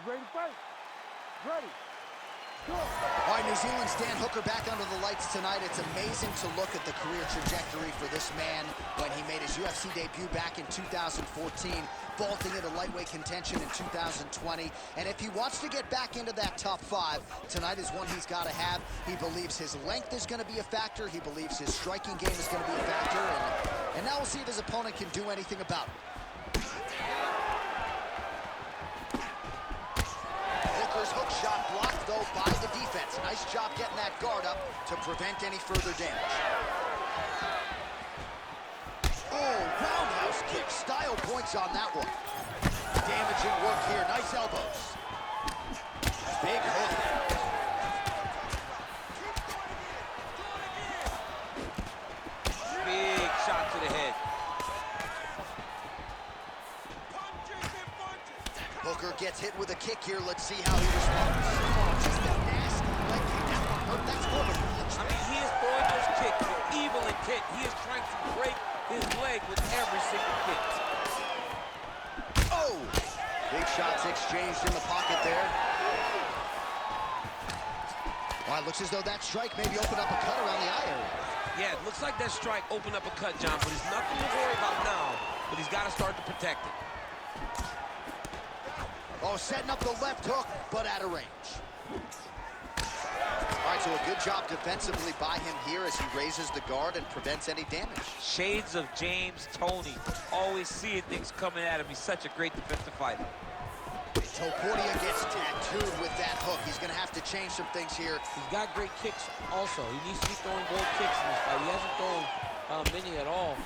Ready to fight? Ready. Go. All right, New Zealand's Dan Hooker back under the lights tonight. It's amazing to look at the career trajectory for this man when he made his UFC debut back in 2014, vaulting into lightweight contention in 2020. And if he wants to get back into that top 5, tonight is one he's got to have. He believes his length is going to be a factor. He believes his striking game is going to be a factor. And now we'll see if his opponent can do anything about it. Hooker's hook shot blocked, though, by the defense. Nice job getting that guard up to prevent any further damage. Oh, roundhouse kick. Style points on that one. Damaging work here. Nice elbows. Big hook. Big shot to the head. Hooker gets hit with a kick here. Let's see how he responds. Oh, just a nasty leg kick. That one hurt. That's more of a punch. I mean, he is throwing those kicks with evil intent. He is trying to break his leg with every single kick. Oh! Big shots exchanged in the pocket there. Well, it looks as though that strike maybe opened up a cut around the eye area. Yeah, it looks like that strike opened up a cut, John, but there's nothing to worry about now, but he's got to start to protect it. Oh, setting up the left hook, but out of range. All right, so a good job defensively by him here as he raises the guard and prevents any damage. Shades of James Toney, always seeing things coming at him. He's such a great defensive fighter. Topuria gets tattooed with that hook. He's going to have to change some things here. He's got great kicks also. He needs to be throwing both kicks in this fight. He hasn't thrown many at all.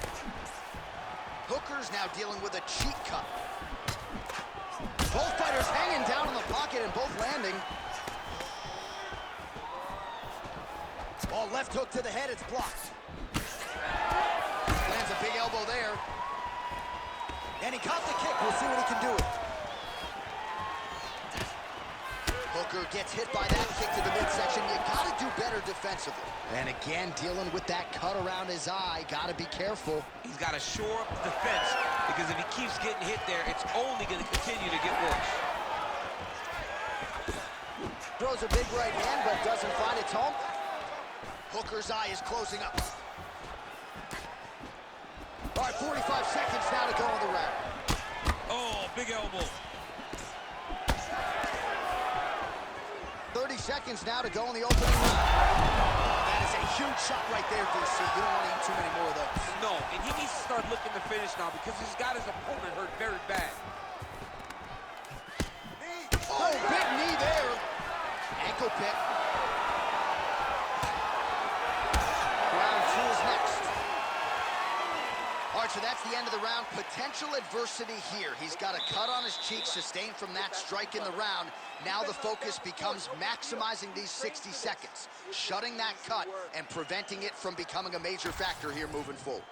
Hooker's now dealing with a cheek cut. Both fighters hanging down in the pocket and both landing. Oh, left hook to the head, it's blocked. Lands a big elbow there. And he caught the kick. We'll see what he can do with it. Hooker gets hit by that kick to the midsection. You gotta do better defensively. And again, dealing with that cut around his eye. Gotta be careful. He's got to shore up the defense, because if he keeps getting hit there, it's only going to continue to get worse. Throws a big right hand, but doesn't find its home. Hooker's eye is closing up. All right, 45 seconds now to go in the round. Oh, big elbow. 30 seconds now to go in the opening round. That is a huge shot right there, DC. You don't want to eat too many more of those. No, and he needs to start looking to finish now because he's got his opponent hurt very bad. Oh, big knee there. Ankle pick. Round 2 is next. All right, so that's the end of the round. Potential adversity here. He's got a cut on his cheek sustained from that strike in the round. Now the focus becomes maximizing these 60 seconds, shutting that cut and preventing it from becoming a major factor here moving forward.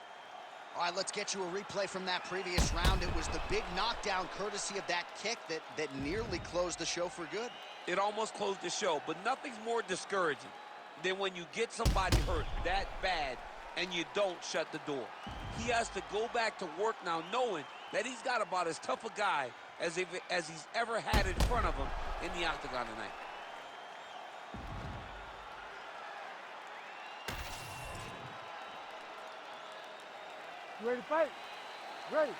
All right, let's get you a replay from that previous round. It was the big knockdown courtesy of that kick that nearly closed the show for good. It almost closed the show, but nothing's more discouraging than when you get somebody hurt that bad and you don't shut the door. He has to go back to work now knowing that he's got about as tough a guy as he's ever had in front of him in the octagon tonight. You ready to fight? Ready.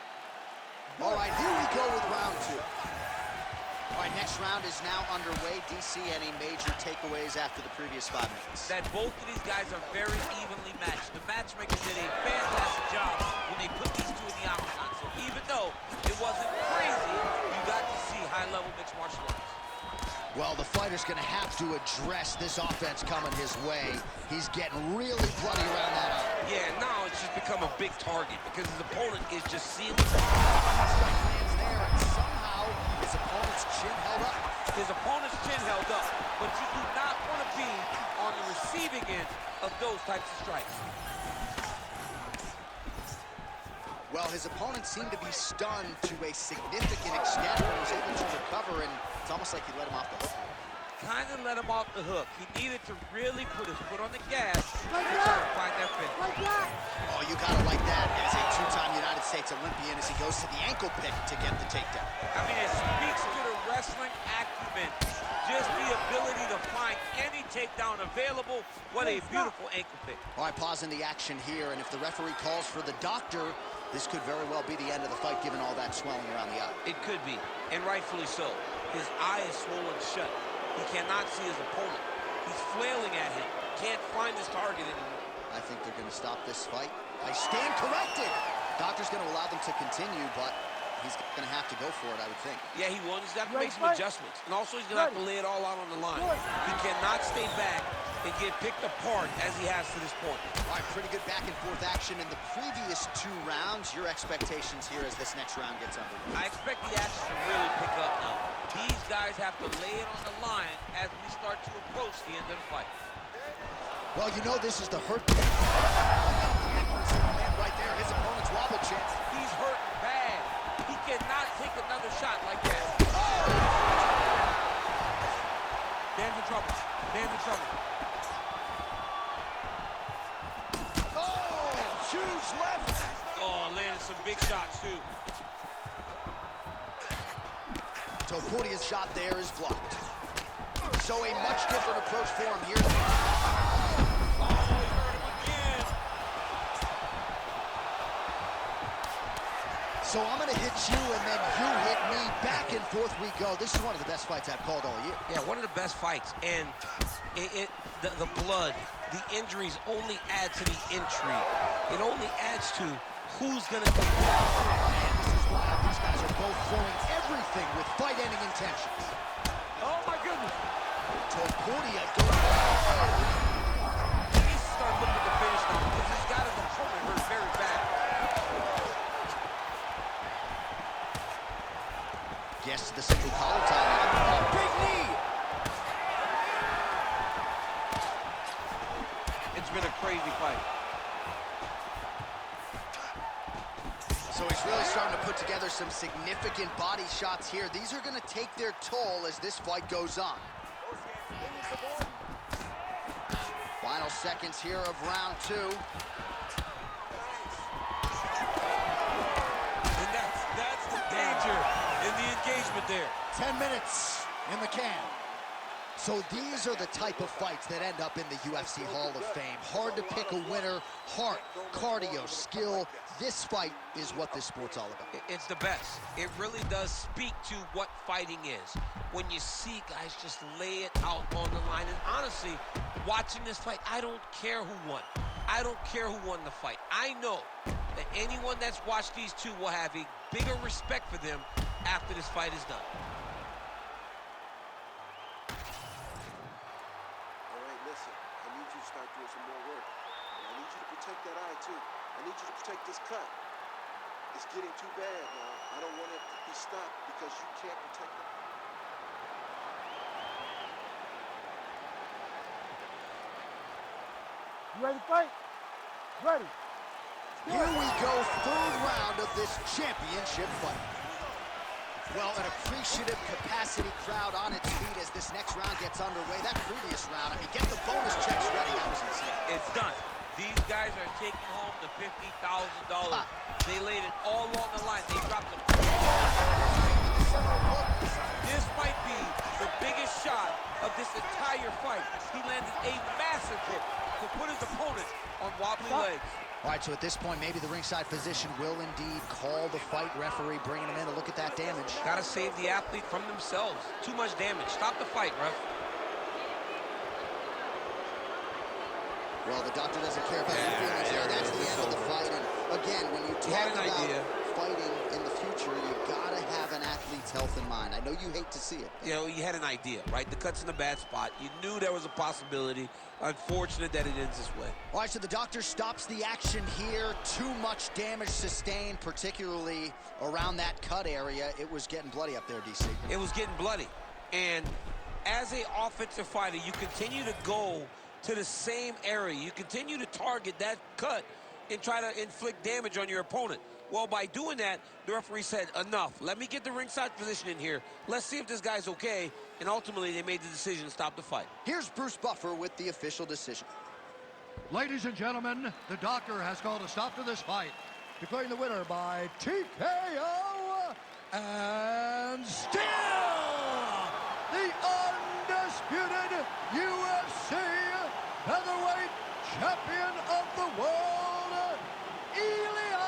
All right, here we go with round 2. All right, next round is now underway. DC, any major takeaways after the previous 5 minutes? That both of these guys are very evenly matched. The matchmakers did a fantastic job when they put these two in the octagon. So even though it wasn't crazy, you got to see high-level mixed martial arts. Well, the fighter's going to have to address this offense coming his way. He's getting really bloody around that eye. Yeah, now it's just become a big target because his opponent is just seeing the Strike lands there, and somehow his opponent's chin held up. His opponent's chin held up, but you do not want to be on the receiving end of those types of strikes. Well, his opponent seemed to be stunned to a significant extent when he was able to recover, and it's almost like he let him off the hook. kind of let him off the hook. He needed to really put his foot on the gas and try to find that finish. Oh, you gotta like that as a two-time United States Olympian as he goes to the ankle pick to get the takedown. I mean, it speaks to the wrestling acumen. Just the ability to find any takedown available. What a beautiful ankle pick. All right, pausing the action here, and if the referee calls for the doctor, this could very well be the end of the fight, given all that swelling around the eye. It could be, and rightfully so. His eye is swollen shut. He cannot see his opponent. He's flailing at him. Can't find his target anymore. I think they're going to stop this fight. I stand corrected. Doctor's going to allow them to continue, but he's going to have to go for it, I would think. Yeah, he will. He's going to have to make some adjustments. And also, he's going to have to lay it all out on the line. He cannot stay back and get picked apart as he has to this point. All right, pretty good back-and-forth action in the previous 2 rounds. Your expectations here as this next round gets underway? I expect the action to really pick up now. These guys have to lay it on the line as we start to approach the end of the fight. Well, you know this is the hurt pick. Right there, his opponent's wobble chance. He's hurt bad. He cannot take another shot like that. Dan's in trouble. Dan's in trouble. Oh, huge left. Oh, landed some big shots, too. Topuria's shot there is blocked. So a much different approach for him here. So I'm going to hit you, and then you hit me. Back and forth we go. This is one of the best fights I've called all year. Yeah, one of the best fights. And the blood, the injuries only add to the intrigue. It only adds to who's going to come back. And this is why these guys are both throwing everything with fight-ending intentions. Oh, my goodness. Topuria goes. He needs to start looking to finish now because he's got his opponent hurt very bad. Gets to the single collar tie now. A big knee! It's been a crazy fight. So he's really starting to put together some significant body shots here. These are going to take their toll as this fight goes on. Final seconds here of round 2. And that's the danger in the engagement there. 10 minutes in the can. So these are the type of fights that end up in the UFC Hall of Fame. Hard to pick a winner. Heart, cardio, skill. This fight is what this sport's all about. It's the best. It really does speak to what fighting is. When you see guys just lay it out on the line. And honestly, watching this fight, I don't care who won. I don't care who won the fight. I know that anyone that's watched these two will have a bigger respect for them after this fight is done. All right, listen, I need you to start doing some more work. And I need you to protect that eye, too. I need you to protect this cut. It's getting too bad now. I don't want it to be stopped because you can't protect it. You ready to fight? Ready. Here we go, 3rd round of this championship fight. Well, an appreciative capacity crowd on its feet as this next round gets underway. That previous round, I mean, get the bonus checks ready. That was insane. It's done. These guys are taking home the $50,000. They laid it all on the line. They dropped them. This might be the biggest shot of this entire fight. He landed a massive hit to put his opponent on wobbly legs. All right, so at this point, maybe the ringside physician will indeed call the fight. Referee bringing him in to look at that damage. Gotta save the athlete from themselves. Too much damage. Stop the fight, ref. Well, the doctor doesn't care about your feelings there. That's the end of the fight. And again, when you talk about fighting in the future, you gotta have an athlete's health in mind. I know you hate to see it. You know, you had an idea, right? The cut's in a bad spot. You knew there was a possibility. Unfortunate that it ends this way. All right, so the doctor stops the action here. Too much damage sustained, particularly around that cut area. It was getting bloody up there, DC. It was getting bloody. And as an offensive fighter, you continue to go to the same area. You continue to target that cut and try to inflict damage on your opponent. Well, by doing that, the referee said, enough. Let me get the ringside position in here. Let's see if this guy's okay. And ultimately, they made the decision to stop the fight. Here's Bruce Buffer with the official decision. Ladies and gentlemen, the doctor has called a stop to this fight, declaring the winner by TKO and still the undisputed UFC featherweight champion of the world, Ilia.